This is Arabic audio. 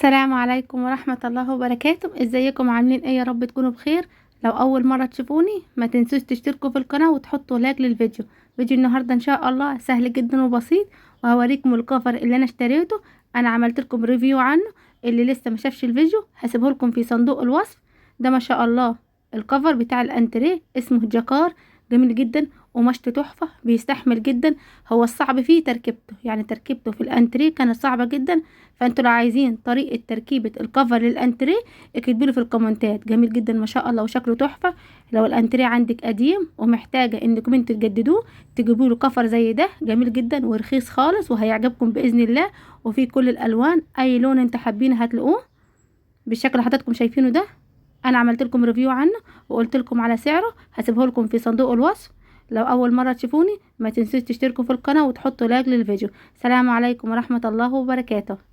السلام عليكم ورحمة الله وبركاته. ازيكم عاملين ايه؟ يا رب تكونوا بخير. لو اول مرة تشوفوني ما تنسوش تشتركوا في القناة وتحطوا لايك للفيديو. فيديو النهاردة ان شاء الله سهل جدا وبسيط، وهوريكم الكفر اللي انا اشتريته. انا عملت لكم ريفيو عنه، اللي لسه ما شافش الفيديو هسيبه لكم في صندوق الوصف. ده ما شاء الله الكفر بتاع الانتريه، اسمه جاكار، جميل جدا ومشط تحفة، بيستحمل جدا. هو الصعب فيه تركيبته، يعني تركيبته في الانتريه كانت صعبة جدا. فانتوا لو عايزين طريقة تركيبة الكفر للانتريه اكتبوا لي في الكومنتات. جميل جدا ما شاء الله وشكله تحفة. لو الانتريه عندك قديم ومحتاجة انكم انتوا تجددوه تجيبوا له كفر زي ده، جميل جدا ورخيص خالص وهيعجبكم باذن الله. وفي كل الالوان، اي لون انت حابين هتلاقوه بالشكل اللي حضراتكم شايفينه ده. انا عملت لكم ريفيو عنه وقلت لكم على سعره، هسيبه لكم في صندوق الوصف. لو اول مره تشوفوني ما تنسوش تشتركوا في القناه وتحطوا لايك للفيديو. سلام عليكم ورحمه الله وبركاته.